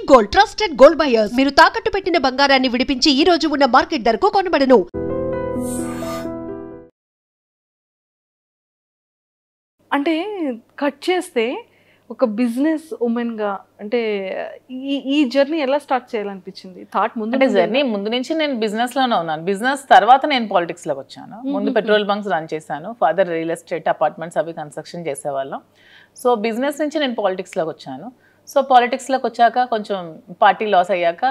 Gold, trusted gold buyers. మీరు తాకట్టు పెట్టిన బంగారాన్ని విడిపించి ఈ రోజు ఉన్న మార్కెట్ ధరకు కొనబడను. అంటే కట్ చేస్తే ఒక బిజినెస్ ఉమెన్ గా అంటే ఈ జర్నీ ఎలా స్టార్ట్ చేయాలనిపించింది? థాట్ ముందు అంటే జర్నీ ముందు నుంచి నేను బిజినెస్ లోనే ఉన్నాను. బిజినెస్ తర్వాత నేను పాలిటిక్స్ లోకి వచ్చాను. ముందు పెట్రోల్ బంక్స్ రన్ చేశాను. ఫాదర్ రియల్ ఎస్టేట్ అపార్ట్మెంట్స్ అవి కన్స్ట్రక్షన్ చేసేవాళ్ళం. సో బిజినెస్ నుంచి నేను పాలిటిక్స్ లోకి వచ్చాను. సో పాలిటిక్స్ లోకి వచ్చాక కొంచెం పార్టీ లాస్ అయ్యాక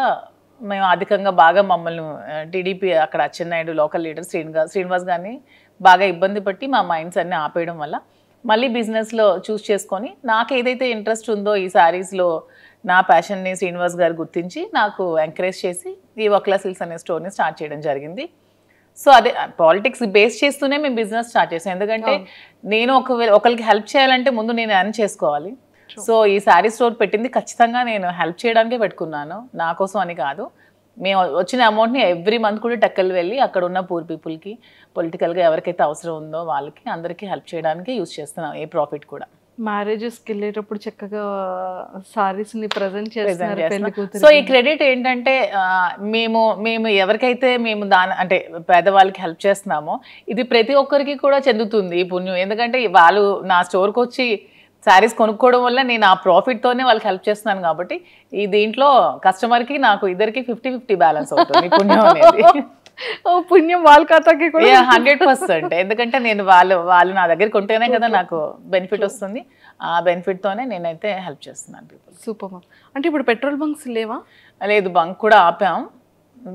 మేము ఆర్థికంగా బాగా మమ్మల్ని టీడీపీ అక్కడ అచ్చెన్నాయుడు లోకల్ లీడర్ శ్రీనివాస్ గారిని బాగా ఇబ్బంది పట్టి మా మైండ్స్ అన్ని ఆపేయడం వల్ల మళ్ళీ బిజినెస్లో చూస్ చేసుకొని నాకు ఏదైతే ఇంట్రెస్ట్ ఉందో ఈ శారీస్లో నా ప్యాషన్ని శ్రీనివాస్ గారు గుర్తించి నాకు ఎంకరేజ్ చేసి ఈ వక్లా సిల్క్స్ అనే స్టోర్ని స్టార్ట్ చేయడం జరిగింది. సో అదే పాలిటిక్స్ బేస్ చేస్తూనే మేము బిజినెస్ స్టార్ట్ చేసాం. ఎందుకంటే నేను ఒకరికి హెల్ప్ చేయాలంటే ముందు నేను ఎర్న్ చేసుకోవాలి. సో ఈ శారీ స్టోర్ పెట్టింది ఖచ్చితంగా నేను హెల్ప్ చేయడానికే పెట్టుకున్నాను, నా కోసం అని కాదు. మేము వచ్చిన అమౌంట్ని ఎవ్రీ మంత్ కూడా టెక్కలు వెళ్ళి అక్కడ ఉన్న పూర్ పీపుల్కి పొలిటికల్గా ఎవరికైతే అవసరం ఉందో వాళ్ళకి అందరికీ హెల్ప్ చేయడానికి యూజ్ చేస్తున్నాం ఏ ప్రాఫిట్ కూడా. మ్యారేజెస్కి వెళ్ళేటప్పుడు చక్కగా సారీస్ ని ప్రెజెంట్ చేస్తున్నారు. సో ఈ క్రెడిట్ ఏంటంటే మేము ఎవరికైతే మేము అంటే పేదవాళ్ళకి హెల్ప్ చేస్తున్నామో ఇది ప్రతి ఒక్కరికి కూడా చెందుతుంది ఈ పుణ్యం. ఎందుకంటే వాళ్ళు నా స్టోర్కి వచ్చి శారీస్ కొనుక్కోవడం వల్ల నేను ఆ ప్రాఫిట్తోనే వాళ్ళకి హెల్ప్ చేస్తున్నాను కాబట్టి ఈ దీంట్లో కస్టమర్కి నాకు ఇద్దరికి 50-50 బ్యాలెన్స్ అవుతుంది పుణ్యం అనేది. పుణ్యం వాళ్ళ ఖాతాకి కూడా 100%. ఎందుకంటే నేను వాళ్ళు నా దగ్గరికి ఉంటేనే కదా నాకు బెనిఫిట్ వస్తుంది. ఆ బెనిఫిట్తోనే నేనైతే హెల్ప్ చేస్తున్నాను పీపుల్. సూపర్. అంటే ఇప్పుడు పెట్రోల్ బంక్స్ లేవా? లేదు, బంక్ కూడా ఆపాం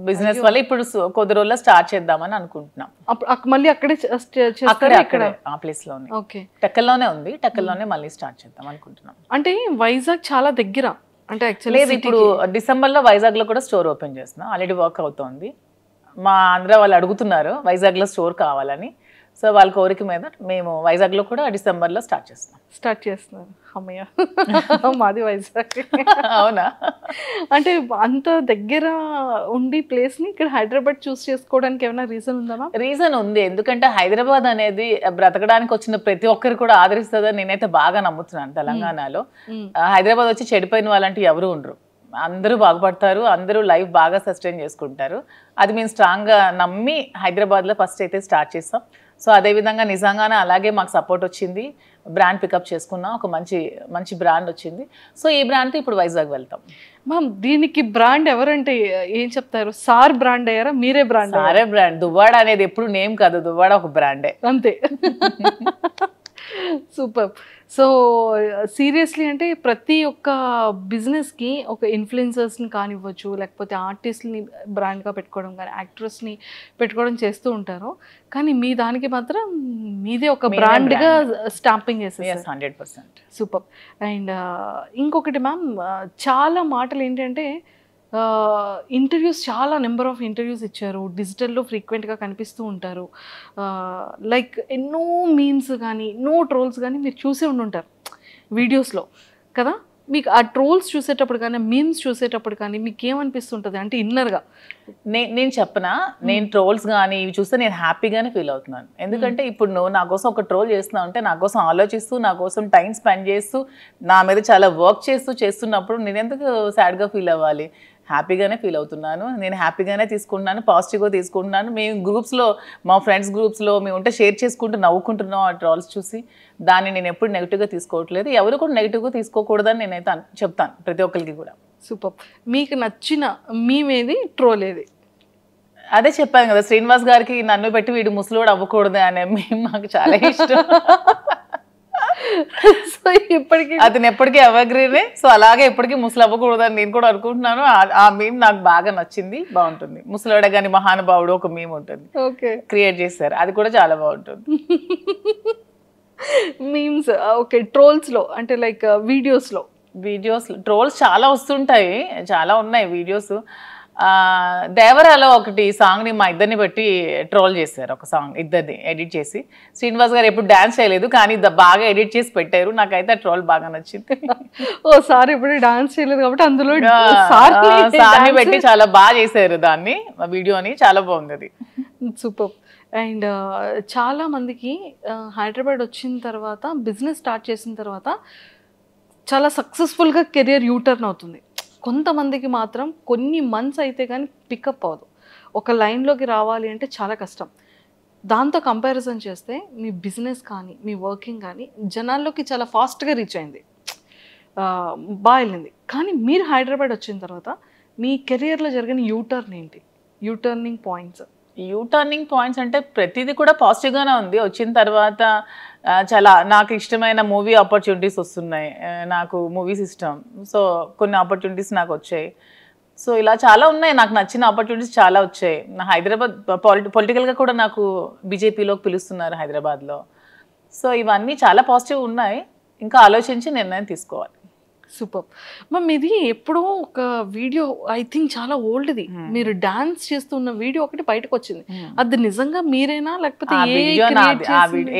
బిజినెస్ వల్ల. ఇప్పుడు కొద్ది రోజుల్లో స్టార్ట్ చేద్దామని అనుకుంటున్నాం. మళ్ళీ అక్కడే అక్కడే ఆ ప్లేస్ లోనే టెక్కల్లోనే ఉంది. టెక్కల్లోనే మళ్ళీ స్టార్ట్ చేద్దాం అనుకుంటున్నాం. అంటే వైజాగ్ చాలా దగ్గర అంటే లేదు, ఇప్పుడు డిసెంబర్లో వైజాగ్ లో కూడా స్టోర్ ఓపెన్ చేస్తున్నాం. ఆల్రెడీ వర్క్ అవుతోంది. మా ఆంధ్ర వాళ్ళు అడుగుతున్నారు వైజాగ్ లో స్టోర్ కావాలని. సో వాళ్ళ కోరిక మీద మేము వైజాగ్లో కూడా డిసెంబర్లో స్టార్ట్ చేస్తున్నాం. అమ్మయ్య, మాది వైజాగ్. అవునా? అంటే అంత దగ్గర ఉండి ప్లేస్ని ఇక్కడ హైదరాబాద్ చూస్ చేసుకోవడానికి ఏమైనా రీజన్ ఉందా? రీజన్ ఉంది. ఎందుకంటే హైదరాబాద్ అనేది బ్రతకడానికి వచ్చిన ప్రతి ఒక్కరు కూడా ఆదరిస్తుందని నేనైతే బాగా నమ్ముతున్నాను. తెలంగాణలో హైదరాబాద్ వచ్చి చెడిపోయిన వాళ్ళంటూ ఎవరు ఉండరు. అందరూ బాగుపడతారు, అందరూ లైఫ్ బాగా సస్టైన్ చేసుకుంటారు. అది మేము స్ట్రాంగ్గా నమ్మి హైదరాబాద్లో ఫస్ట్ అయితే స్టార్ట్ చేస్తాం. సో అదేవిధంగా నిజంగానే అలాగే మాకు సపోర్ట్ వచ్చింది. బ్రాండ్ పికప్ చేసుకున్నాం, ఒక మంచి బ్రాండ్ వచ్చింది. సో ఈ బ్రాండ్తో ఇప్పుడు వైజాగ్ వెళ్తాం. మ్యామ్, దీనికి బ్రాండ్ ఎవరంటే ఏం చెప్తారు? సార్ బ్రాండ్ అయ్యారా, మీరే బ్రాండ్? సారే బ్రాండ్. దువ్వాడ అనేది ఎప్పుడు నేమ్ కాదు, దువ్వాడ ఒక బ్రాండే అంతే. సూపర్. సో సీరియస్లీ అంటే ప్రతి ఒక్క బిజినెస్కి ఒక ఇన్ఫ్లుయెన్సర్స్ని కానివ్వచ్చు, లేకపోతే ఆర్టిస్ట్ని బ్రాండ్గా పెట్టుకోవడం కానీ, యాక్ట్రెస్ని పెట్టుకోవడం చేస్తూ ఉంటారు. కానీ మీ దానికి మాత్రం మీదే ఒక బ్రాండ్గా స్టాంపింగ్ చేసేసారు. 100%. సూపర్. అండ్ ఇంకొకటి మ్యామ్, చాలా మాటలు ఏంటంటే ఇంటర్వ్యూస్, చాలా నెంబర్ ఆఫ్ ఇంటర్వ్యూస్ ఇచ్చారు. డిజిటల్లో ఫ్రీక్వెంట్గా కనిపిస్తూ ఉంటారు. లైక్ ఎన్నో మీమ్స్ కానీ, ఎన్నో ట్రోల్స్ కానీ మీరు చూసే ఉండుంటారు వీడియోస్లో కదా. మీకు ఆ ట్రోల్స్ చూసేటప్పుడు కానీ, మీమ్స్ చూసేటప్పుడు కానీ మీకు ఏమనిపిస్తుంటుంది అంటే ఇన్నర్గా? నేను చెప్పనా, నేను ట్రోల్స్ కానీ ఇవి చూస్తే నేను హ్యాపీగానే ఫీల్ అవుతున్నాను. ఎందుకంటే ఇప్పుడు నువ్వు నా కోసం ఒక ట్రోల్ చేస్తున్నావు అంటే, నా కోసం ఆలోచిస్తూ, నా కోసం టైం స్పెండ్ చేస్తూ, నా మీద చాలా వర్క్ చేస్తున్నప్పుడు నేను ఎందుకు సాడ్గా ఫీల్ అవ్వాలి? హ్యాపీగానే ఫీల్ అవుతున్నాను. నేను హ్యాపీగానే తీసుకుంటున్నాను, పాజిటివ్గా తీసుకుంటున్నాను. మేము గ్రూప్స్లో, మా ఫ్రెండ్స్ గ్రూప్స్లో మేము ఉంటే షేర్ చేసుకుంటూ నవ్వుకుంటున్నాం ఆ ట్రోల్స్ చూసి. దాన్ని నేను ఎప్పుడు నెగిటివ్గా తీసుకోవట్లేదు. ఎవరు కూడా నెగిటివ్గా తీసుకోకూడదని నేనైతే చెప్తాను ప్రతి ఒక్కరికి కూడా. సూపర్. మీకు నచ్చిన మీమేది, ట్రోల్ ఏది? అదే చెప్పాను కదా, శ్రీనివాస్ గారికి నన్ను పెట్టి వీడు ముసలోడు అవ్వకూడదు అనే మేము మాకు చాలా ఇష్టం. సో ఇప్పటికీ అతను ఎప్పటికీ ఎవర్గ్రీనే. సో అలాగే ఎప్పటికీ ముసలు అవ్వకూడదు అని నేను కూడా అనుకుంటున్నాను. ఆ మీమ్ నాకు బాగా నచ్చింది, బాగుంటుంది. ముసలోడ గాని మహానుభావుడు ఒక మీమ్ ఉంటుంది, క్రియేట్ చేశారు, అది కూడా చాలా బాగుంటుంది. Memes okay. ట్రోల్స్లో అంటే లైక్ వీడియోస్లో ట్రోల్స్ చాలా వస్తుంటాయి, చాలా ఉన్నాయి వీడియోస్. దేవరాలో ఒకటి సాంగ్ని మా ఇద్దరిని బట్టి ట్రోల్ చేశారు. ఒక సాంగ్ ఇద్దరిని ఎడిట్ చేసి, శ్రీనివాస్ గారు ఎప్పుడు డాన్స్ చేయలేదు కానీ బాగా ఎడిట్ చేసి పెట్టారు. నాకైతే ఆ ట్రోల్ బాగా నచ్చింది. ఓ సార్ ఇప్పుడు డాన్స్ చేయలేదు కాబట్టి అందులో సార్ని పెట్టి చాలా బాగా చేశారు దాన్ని, వీడియోని. చాలా బాగుంది అది. సూపర్. అండ్ చాలా మందికి హైదరాబాద్ వచ్చిన తర్వాత, బిజినెస్ స్టార్ట్ చేసిన తర్వాత చాలా సక్సెస్ఫుల్గా కెరియర్ యూటర్న్ అవుతుంది. కొంతమందికి మాత్రం కొన్ని మంత్స్ అయితే కానీ పికప్ అవ్వదు. ఒక లైన్లోకి రావాలి అంటే చాలా కష్టం. దాంతో కంపారిజన్ చేస్తే మీ బిజినెస్ కానీ మీ వర్కింగ్ కానీ జనాల్లోకి చాలా ఫాస్ట్గా రీచ్ అయింది, బాగా వెళ్ళింది. కానీ మీరు హైదరాబాద్ వచ్చిన తర్వాత మీ కెరియర్లో జరిగిన యూటర్న్ ఏంటి, యూటర్నింగ్ పాయింట్స్? యూటర్నింగ్ పాయింట్స్ అంటే ప్రతిదీ కూడా పాజిటివ్గానే ఉంది. వచ్చిన తర్వాత చాలా నాకు ఇష్టమైన మూవీ ఆపర్చునిటీస్ వస్తున్నాయి. నాకు మూవీస్ ఇష్టం, సో కొన్ని ఆపర్చునిటీస్ నాకు వచ్చాయి. సో ఇలా చాలా ఉన్నాయి, నాకు నచ్చిన ఆపర్చునిటీస్ చాలా వచ్చాయి. నా హైదరాబాద్ పొలిటికల్గా కూడా నాకు బీజేపీలోకి పిలుస్తున్నారు హైదరాబాద్లో. సో ఇవన్నీ చాలా పాజిటివ్ ఉన్నాయి, ఇంకా ఆలోచించి నిర్ణయం తీసుకోవాలి. Super ma'am. ఇది ఎప్పుడో ఒక వీడియో, ఐ థింక్ చాలా ఓల్డ్ది, మీరు డాన్స్ చేస్తున్న వీడియో ఒకటి బయటకు వచ్చింది. అది నిజంగా మీరేనా లేకపోతే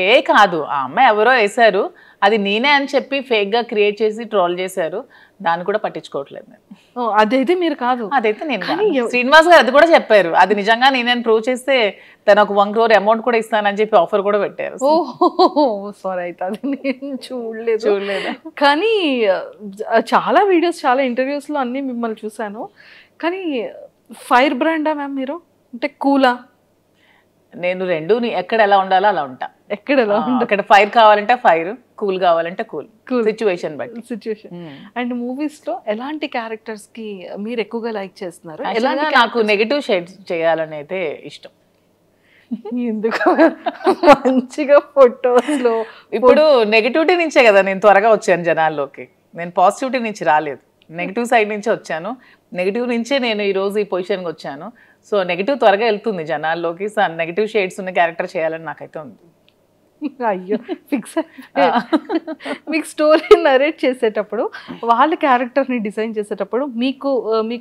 ఏ కాదు, ఆ అమ్మాయి ఎవరో వేశారు, అది నేనే అని చెప్పి ఫేక్ గా క్రియేట్ చేసి ట్రోల్ చేశారు. దాన్ని కూడా పట్టించుకోవట్లేదు నేను. అదైతే మీరు కాదు, అదైతే నేను కాదు. శ్రీనివాస్ గారు అది కూడా చెప్పారు, అది నిజంగా నేనేను ప్రూవ్ చేస్తే తను ఒక 1 crore అమౌంట్ కూడా ఇస్తానని చెప్పి ఆఫర్ కూడా పెట్టారు. ఓహో సారీ, అయితే అది నేను చూడలేదు. కానీ చాలా వీడియోస్, చాలా ఇంటర్వ్యూస్లో అన్నీ మిమ్మల్ని చూశాను. కానీ ఫైర్ బ్రాండా మ్యామ్ మీరు, అంటే కూలా? నేను రెండు ఎక్కడ ఎలా ఉండాలో అలా ఉంటా. ఎక్కడ ఎలా ఉండాలి? అక్కడ ఫైర్ కావాలంటే ఫైర్, కూల్ కావాలంటే కూల్, సిచ్యువేషన్ బట్టి. సిచ్యువేషన్. అండ్ మూవీస్ లో ఎలాంటి క్యారెక్టర్స్ కి మీరు ఎక్కువగా లైక్ చేస్తున్నారు? నాకు నెగటివ్ షేడ్స్ చేయాలని అయితే ఇష్టం. ఎందుకు? మంచిగా ఫొటోస్ లో ఇప్పుడు నెగటివిటీ నుంచే కదా నేను త్వరగా వచ్చాను జనాల్లోకి. నేను పాజిటివిటీ నుంచి రాలేదు, నెగిటివ్ సైడ్ నుంచే వచ్చాను. నెగిటివ్ నుంచే నేను ఈరోజు ఈ పొజిషన్కి వచ్చాను. సో నెగిటివ్ త్వరగా వెళ్తుంది జనాల్లోకి. సో నెగిటివ్ షేడ్స్ ఉన్న క్యారెక్టర్ చేయాలని నాకైతే ఉంది. అయ్యో ఫిక్స్. మీకు స్టోరీ నరేట్ చేసేటప్పుడు, వాళ్ళ క్యారెక్టర్ని డిజైన్ చేసేటప్పుడు మీకు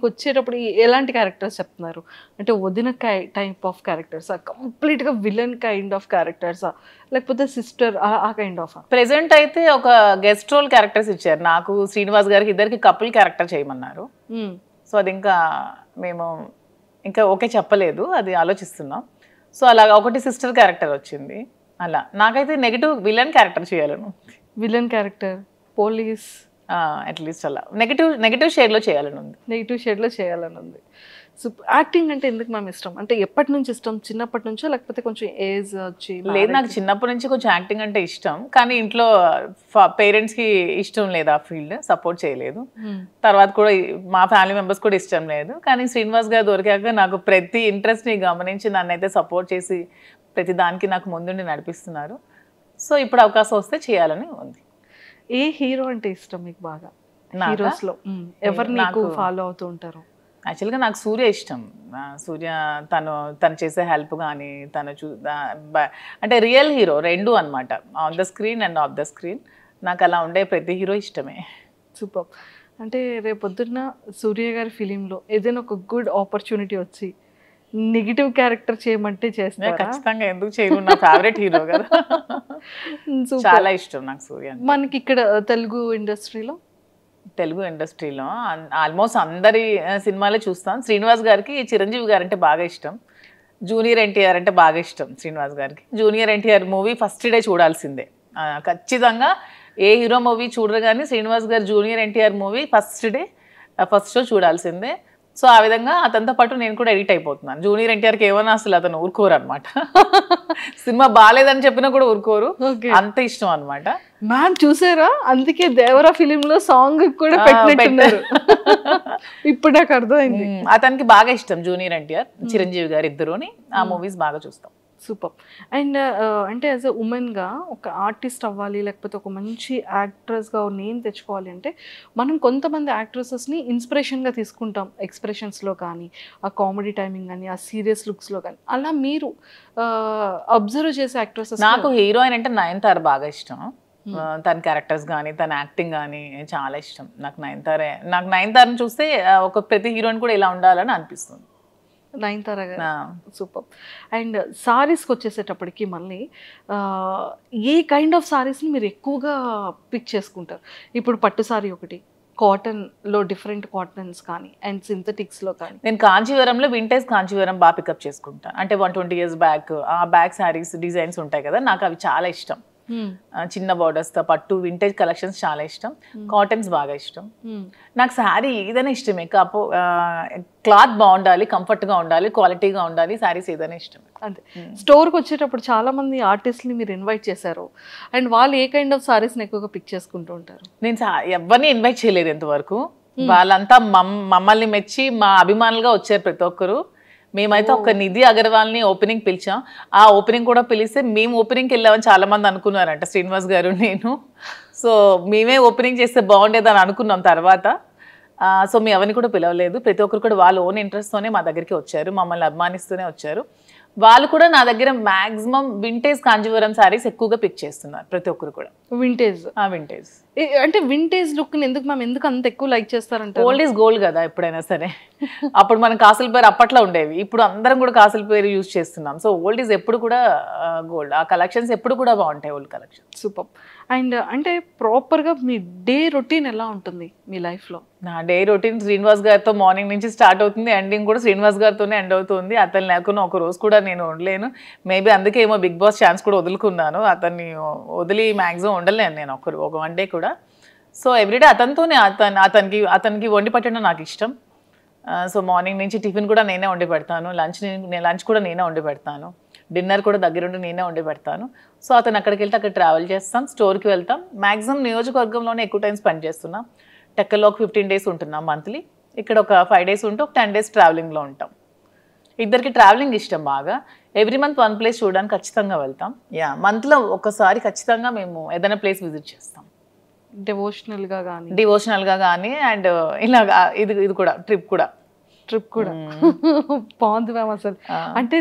వచ్చేటప్పుడు ఎలాంటి క్యారెక్టర్స్ చెప్తున్నారు? అంటే వదిన టైప్ ఆఫ్ క్యారెక్టర్సా, కంప్లీట్గా విలన్ కైండ్ ఆఫ్ క్యారెక్టర్సా, లేకపోతే సిస్టర్ ఆ కైండ్ ఆఫ్? ప్రెసెంట్ అయితే ఒక గెస్ట్ రోల్ క్యారెక్టర్స్ ఇచ్చారు నాకు, శ్రీనివాస్ గారికి ఇద్దరికి కపుల్ క్యారెక్టర్ చేయమన్నారు. సో అది ఇంకా మేము ఇంకా ఓకే చెప్పలేదు, అది ఆలోచిస్తున్నాం. సో అలాగా ఒకటి సిస్టర్ క్యారెక్టర్ వచ్చింది. అలా నాకైతే నెగిటివ్ విలన్ క్యారెక్టర్ చేయాలను. విలన్ క్యారెక్టర్, పోలీస్, అట్లీస్ట్ అలా నెగిటివ్ షేడ్లో చేయాలని ఉంది. నెగిటివ్ షేడ్లో చేయాలని ఉంది. సో యాక్టింగ్ అంటే ఎందుకు మ్యామ్ ఇష్టం? అంటే ఎప్పటి నుంచి ఇష్టం? చిన్నప్పటి నుంచో లేకపోతే కొంచెం ఏజ్ వచ్చి? లేదు, నాకు చిన్నప్పటి నుంచి కొంచెం యాక్టింగ్ అంటే ఇష్టం, కానీ ఇంట్లో పేరెంట్స్కి ఇష్టం లేదు, ఆ ఫీల్డ్ సపోర్ట్ చేయలేదు. తర్వాత కూడా మా ఫ్యామిలీ మెంబర్స్ కూడా ఇష్టం లేదు. కానీ శ్రీనివాస్ గారు దొరికాక నాకు ప్రతి ఇంట్రెస్ట్ని గమనించి నన్ను అయితే సపోర్ట్ చేసి ప్రతి దానికి నాకు ముందుండి నడిపిస్తున్నారు. సో ఇప్పుడు అవకాశం వస్తే చేయాలని ఉంది. ఏ హీరో అంటే ఇష్టం మీకు బాగా? హీరోస్లో ఎవరు నీకు ఫాలో అవుతూ ఉంటారు? యాక్చువల్గా నాకు సూర్య ఇష్టం. సూర్య తను చేసే హెల్ప్ కానీ అంటే రియల్ హీరో రెండు అనమాట, on the screen and of the screen. నాకు అలా ఉండే ప్రతి హీరో ఇష్టమే. సూపర్. అంటే రేపొద్దున్న సూర్య గారి ఫిలింలో ఏదైనా ఒక గుడ్ ఆపర్చునిటీ వచ్చి నెగిటివ్ క్యారెక్టర్ చేయమంటే చేస్తారా? ఖచ్చితంగా, ఎందుకు చేయను, నా ఫేవరెట్ హీరో కదా. చాలా ఇష్టం నాకు సూర్య. మనకి ఇక్కడ తెలుగు ఇండస్ట్రీలో ఆల్మోస్ట్ అందరి సినిమాలే చూస్తాం. శ్రీనివాస్ గారికి చిరంజీవి గారు అంటే బాగా ఇష్టం, జూనియర్ ఎన్టీఆర్ అంటే బాగా ఇష్టం. శ్రీనివాస్ గారికి junior NTR movie first day చూడాల్సిందే, ఖచ్చితంగా. ఏ హీరో మూవీ చూడరు కానీ శ్రీనివాస్ గారు junior NTR movie first show చూడాల్సిందే. సో ఆ విధంగా అతనితో పాటు నేను కూడా ఎడిట్ అయిపోతున్నాను. జూనియర్ ఎన్టీఆర్కి ఏమన్నా అసలు అతను ఊరుకోరు అనమాట, సినిమా బాగాలేదని చెప్పినా కూడా ఊరుకోరు, అంత ఇష్టం అనమాట. మ్యామ్ చూసారా, అందుకే దేవరా ఫిలిం లో సాంగ్ కూడా పెట్టినట్టున్నారు. ఇప్పుడు నాకు అర్థమైంది. అతనికి బాగా ఇష్టం జూనియర్ ఎన్టీఆర్, చిరంజీవి గారు ఇద్దరుని, ఆ మూవీస్ బాగా చూస్తాం. సూపర్. అండ్ అంటే యాజ్ ఎ ఉమెన్గా ఒక ఆర్టిస్ట్ అవ్వాలి, లేకపోతే ఒక మంచి యాక్ట్రెస్గా నేమ్ తెచ్చుకోవాలి అంటే మనం కొంతమంది యాక్ట్రెసెస్ని ఇన్స్పిరేషన్గా తీసుకుంటాం, ఎక్స్ప్రెషన్స్లో కానీ, ఆ కామెడీ టైమింగ్ కానీ, ఆ సీరియస్ లుక్స్లో కానీ. అలా మీరు అబ్జర్వ్ చేసే యాక్ట్రెసెస్? నాకు హీరోయిన్ అంటే నయనతార బాగా ఇష్టం. తన క్యారెక్టర్స్ కానీ తన యాక్టింగ్ కానీ చాలా ఇష్టం. నాకు నయనతారని చూస్తే ఒక ప్రతి హీరోయిన్ కూడా ఇలా ఉండాలని అనిపిస్తుంది. నయనతార గారు సూపర్. అండ్ సారీస్కి వచ్చేసేటప్పటికి మళ్ళీ ఏ కైండ్ ఆఫ్ సారీస్ని మీరు ఎక్కువగా పిక్ చేసుకుంటారు? ఇప్పుడు పట్టు సారీ ఒకటి, కాటన్లో డిఫరెంట్ కాటన్స్ కానీ అండ్ సింథటిక్స్లో కానీ. నేను కాంచీవరంలో వింటేజ్ కాంచీవరం బాగా పికప్ చేసుకుంటాను. అంటే 120 years బ్యాక్ ఆ బ్యాక్ శారీస్ డిజైన్స్ ఉంటాయి కదా, నాకు అవి చాలా ఇష్టం. చిన్న బార్డర్స్తో పట్టు వింటేజ్ కలెక్షన్స్ చాలా ఇష్టం, కాటన్స్ బాగా ఇష్టం. నాకు శారీ ఏదైనా ఇష్టమే, క్లాత్ బాగుండాలి, కంఫర్ట్గా ఉండాలి, క్వాలిటీగా ఉండాలి, శారీస్ ఏదైనా ఇష్టం. అంతే. స్టోర్కి వచ్చేటప్పుడు చాలా మంది ఆర్టిస్ట్ని మీరు ఇన్వైట్ చేశారు అండ్ వాళ్ళు ఏ కైండ్ ఆఫ్ సారీస్ని ఎక్కువగా పిక్ చేసుకుంటూ ఉంటారు? నేను ఎవరిని ఇన్వైట్ చేయలేదు ఇంతవరకు. వాళ్ళంతా మమ్మల్ని మెచ్చి మా అభిమానులుగా వచ్చారు ప్రతి ఒక్కరు. మేమైతే ఒక నిధి అగర్వాల్ని ఓపెనింగ్ పిలిచాం. ఆ ఓపెనింగ్ కూడా పిలిస్తే మేము ఓపెనింగ్కి వెళ్ళామని చాలా మంది అనుకున్నారంట, శ్రీనివాస్ గారు నేను. సో మేమే ఓపెనింగ్ చేస్తే బాగుండేదని అనుకున్నాం తర్వాత. సో మేము ఎవరిని కూడా పిలవలేదు. ప్రతి ఒక్కరు కూడా వాళ్ళ ఓన్ ఇంట్రెస్ట్తోనే మా దగ్గరికి వచ్చారు, మమ్మల్ని అభిమానిస్తూనే వచ్చారు. వాళ్ళు కూడా నా దగ్గర మాక్సిమం వింటేజ్ కాంజీవరం శారీస్ ఎక్కువగా పిక్ చేస్తున్నారు ప్రతి ఒక్కరు కూడా. వింటేజ్ వింటేజ్ అంటే వింటేజ్ లుక్ ఎందుకు అంత ఎక్కువ లైక్ చేస్తారంటే? ఓల్డ్ ఈజ్ గోల్డ్ కదా ఎప్పుడైనా సరే. అప్పుడు మనం కాసుల పేరు అప్పట్లో ఉండేవి, ఇప్పుడు అందరం కూడా కాసుల పేరు యూజ్ చేస్తున్నాం. సో ఓల్డ్ ఈజ్ ఎప్పుడు కూడా గోల్డ్. ఆ కలెక్షన్స్ ఎప్పుడు కూడా బాగుంటాయి, ఓల్డ్ కలెక్షన్. సూపర్. అండ్ అంటే ప్రాపర్గా మీ డే రొటీన్ ఎలా ఉంటుంది మీ లైఫ్లో? నా డే రొటీన్ శ్రీనివాస్ గారితో మార్నింగ్ నుంచి స్టార్ట్ అవుతుంది, ఎండింగ్ కూడా శ్రీనివాస్ గారితోనే ఎండ్ అవుతుంది. అతను లేకుండా ఒక రోజు కూడా నేను ఉండలేను. మేబీ అందుకే ఏమో బిగ్ బాస్ ఛాన్స్ కూడా వదులుకున్నాను. అతన్ని వదిలి మ్యాక్సిమం ఉండలేను నేను ఒక వన్ డే కూడా. సో ఎవ్రీడే అతనితోనే, అతనికి వండి పెట్టడం నాకు ఇష్టం. సో మార్నింగ్ నుంచి టిఫిన్ కూడా నేనే వండి పెడతాను, లంచ్ కూడా నేనే వండి పెడతాను, డిన్నర్ కూడా దగ్గరుండి నేనే వండి పెడతాను. సో అతను అక్కడికి వెళ్తే అక్కడ ట్రావెల్ చేస్తాం, స్టోర్కి వెళ్తాం. మ్యాక్సిమం నియోజకవర్గంలోనే ఎక్కువ టైం స్పెండ్ చేస్తున్నాం. టెక్కల్లో ఒక 15 days ఉంటున్నాం మంత్లీ, ఇక్కడ ఒక 5 days ఉంటూ ఒక 10 days ట్రావెలింగ్లో ఉంటాం. ఇద్దరికి ట్రావెలింగ్ ఇష్టం బాగా. ఎవ్రీ మంత్ వన్ ప్లేస్ చూడడానికి ఖచ్చితంగా వెళ్తాం. మంత్లో ఒకసారి ఖచ్చితంగా మేము ఏదైనా ప్లేస్ విజిట్ చేస్తాం, డివోషనల్గా కానీ అండ్ ఇలాగా. ఇది కూడా ట్రిప్ కూడా బాగుంది మ్యామ్. అసలు అంటే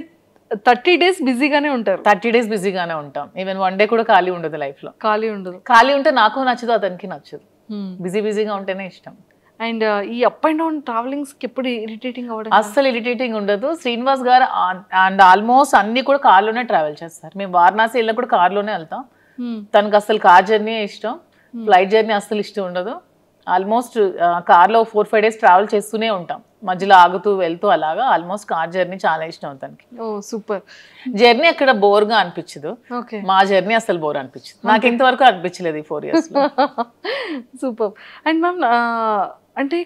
30 days బిజీగానే ఉంటారు? 30 days బిజీగానే ఉంటాం. ఈవెన్ వన్ డే కూడా ఖాళీ ఉండదు లైఫ్లో. ఖాళీ ఉంటే నాకు నచ్చదు, అతనికి నచ్చదు. బిజీగా ఉంటేనే ఇష్టం. అండ్ ఈ అప్ అండ్ డౌన్ ట్రావెలింగ్స్కి ఎప్పుడు ఇరిటేటింగ్ అవ్వడం? అస్సలు ఇరిటేటింగ్ ఉండదు. శ్రీనివాస్ గారు అండ్ ఆల్మోస్ట్ అన్ని కూడా కార్లోనే ట్రావెల్ చేస్తారు. మేము వారణాసి వెళ్ళినా కూడా కార్లోనే వెళ్తాం. తనకు అసలు కార్ జర్నీ ఇష్టం, ఫ్లైట్ జర్నీ అస్సలు ఇష్టం ఉండదు. ఆల్మోస్ట్ కార్లో 4-5 days ట్రావెల్ చేస్తూనే ఉంటాం, మధ్యలో ఆగుతూ వెళ్తూ అలాగా. ఆల్మోస్ట్ కార్ జర్నీ చాలా ఇష్టం తనకి. సూపర్. జర్నీ అక్కడ బోర్గా అనిపించదు, మా జర్నీ అసలు బోర్ అనిపించదు. నాకు ఇంతవరకు అనిపించలేదు ఈ 4 years. సూపర్. అండ్ మ్యామ్ అంటే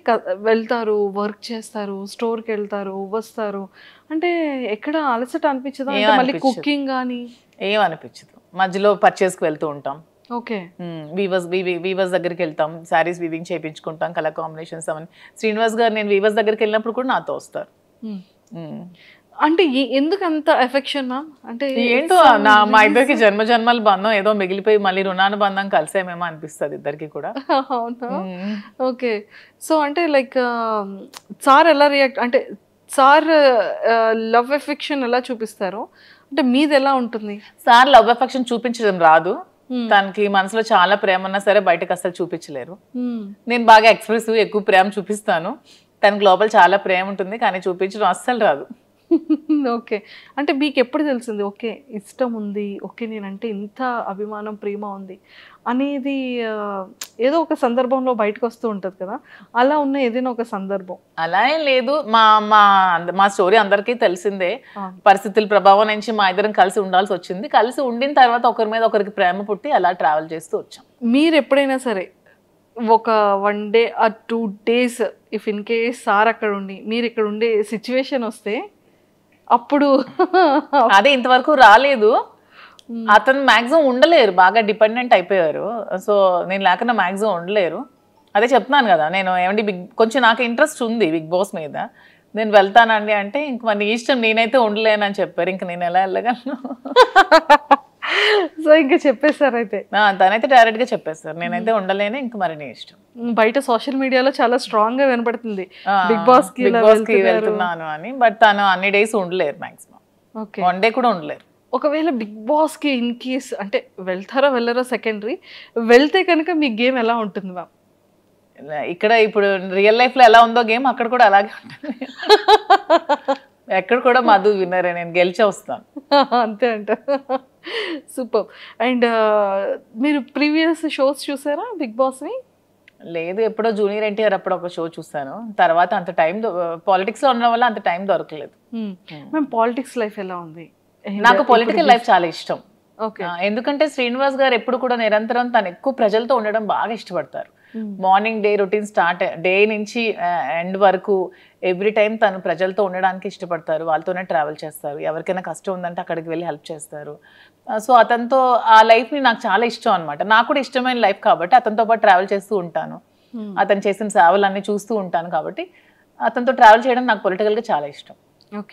వెళ్తారు, వర్క్ చేస్తారు, స్టోర్కి వెళ్తారు, వస్తారు, అంటే ఎక్కడ అలసట అనిపించదు? మళ్ళీ కుకింగ్ కానీ ఏం అనిపించదు. మధ్యలో పర్చేస్కి వెళ్తూ ఉంటాం. ఓకే. వీవర్స్ దగ్గరికి వెళ్తాం, శారీస్ వీవింగ్ చేయించుకుంటాం, కలర్ కాంబినేషన్స్ అవన్నీ. శ్రీనివాస్ గారు నేను వీవర్స్ దగ్గరికి వెళ్ళినప్పుడు కూడా నాతో వస్తారు. అంటే ఎందుకు అంత ఎఫెక్షన్ మ్యామ్? అంటే ఏంటో మా ఇద్దరికి జన్మల బంధం ఏదో మిగిలిపోయి మళ్ళీ రుణానుబంధం కలిసేమేమో అనిపిస్తుంది ఇద్దరికి కూడా. అవునా? ఓకే. సో అంటే లైక్ సార్ ఎలా రియాక్ట్, అంటే సార్ లవ్ ఎఫెక్షన్ ఎలా చూపిస్తారు, అంటే మీది ఎలా ఉంటుంది? సార్ లవ్ ఎఫెక్షన్ చూపించడం రాదు. తనకి మనసులో చాలా ప్రేమ ఉన్నా సరే బయటకు అసలు చూపించలేరు. నేను బాగా ఎక్స్ప్రెసివ్, ఎక్కువ ప్రేమ చూపిస్తాను. తనకి లోపల చాలా ప్రేమ ఉంటుంది కానీ చూపించడం అస్సలు రాదు. ఓకే. అంటే మీకు ఎప్పుడు తెలిసింది ఓకే ఇష్టం ఉంది, ఓకే నేనంటే ఇంత అభిమానం ప్రేమ ఉంది అనేది? ఏదో ఒక సందర్భంలో బయటకు వస్తూ ఉంటుంది కదా, అలా ఉన్న ఏదైనా ఒక సందర్భం? అలా ఏం లేదు. మా స్టోరీ అందరికీ తెలిసిందే. పరిస్థితుల ప్రభావం నుంచి మా ఇద్దరం కలిసి ఉండాల్సి వచ్చింది. కలిసి ఉండిన తర్వాత ఒకరి మీద ఒకరికి ప్రేమ పుట్టి అలా ట్రావెల్ చేస్తూ వచ్చాం. మీరు ఎప్పుడైనా సరే ఒక 1 day or 2 days if in case sir అక్కడ ఉండి మీరు ఇక్కడ ఉండే సిచ్యువేషన్ వస్తే అప్పుడు? అదే ఇంతవరకు రాలేదు. అతను మ్యాక్సిమం ఉండలేరు, బాగా డిపెండెంట్ అయిపోయారు. సో నేను లేకుండా మ్యాక్సిమం ఉండలేరు. అదే చెప్తున్నాను కదా, నేను ఏమంటే కొంచెం నాకు ఇంట్రెస్ట్ ఉంది బిగ్ బాస్ మీద, నేను వెళ్తానండి అంటే ఇంక మరి ఇష్టం, నేనైతే ఉండలేనని చెప్పారు. ఇంక నేను ఎలా వెళ్ళగలను? సో ఇంకా చెప్పేశారు అయితే? తనైతే డైరెక్ట్ గా చెప్పేస్తారు, నేనైతే ఉండలేను, ఇంక మరి నీ ఇష్టం. బయట సోషల్ మీడియాలో చాలా స్ట్రాంగ్ గా వినపడుతుంది బిగ్ బాస్ కి వెళ్తున్నాను అని. బట్ తను అన్ని డేస్ ఉండలేరు, మాక్సిమం 1 day కూడా ఉండలేరు. ఒకవేళ బిగ్ బాస్ కి ఇన్ కేస్ అంటే వెళ్తారో వెళ్ళరో సెకండరీ, వెళ్తే కనుక మీ గేమ్ ఎలా ఉంటుంది మ్యామ్? ఇక్కడ ఇప్పుడు రియల్ లైఫ్ లో ఎలా ఉందో గేమ్ అక్కడ కూడా అలాగే ఉంటుంది. ఎక్కడ కూడా మధు విన్నరే, నేను గెలిచే వస్తాను అంతే అంట. సూపర్. అండ్ మీరు ప్రీవియస్ షోస్ చూసారా బిగ్ బాస్ని? లేదు, ఎప్పుడో జూనియర్ ఎన్టీఆర్ అప్పుడు ఒక షో చూసాను. తర్వాత అంత టైం పాలిటిక్స్ లో ఉండడం వల్ల అంత టైం దొరకలేదు. మేము పాలిటిక్స్ లైఫ్ ఎలా ఉంది? నాకు పొలిటికల్ లైఫ్ చాలా ఇష్టం. ఓకే. ఎందుకంటే శ్రీనివాస్ గారు ఎప్పుడు కూడా నిరంతరం తను ఎక్కువ ప్రజలతో ఉండడం బాగా ఇష్టపడతారు. Morning day routine start day నుంచి ఎండ్ వరకు ఎవ్రీ టైం తను ప్రజలతో ఉండడానికి ఇష్టపడతారు. వాళ్ళతోనే ట్రావెల్ చేస్తారు. ఎవరికైనా కష్టం ఉందంటే అక్కడికి వెళ్ళి హెల్ప్ చేస్తారు. సో అతనితో ఆ లైఫ్ని నాకు చాలా ఇష్టం అనమాట. నాకు కూడా ఇష్టమైన లైఫ్ కాబట్టి అతనితో పాటు ట్రావెల్ చేస్తూ ఉంటాను. అతను చేసిన సేవలన్నీ చూస్తూ ఉంటాను కాబట్టి అతనితో ట్రావెల్ చేయడం నాకు పొలిటికల్గా చాలా ఇష్టం. ఓకే.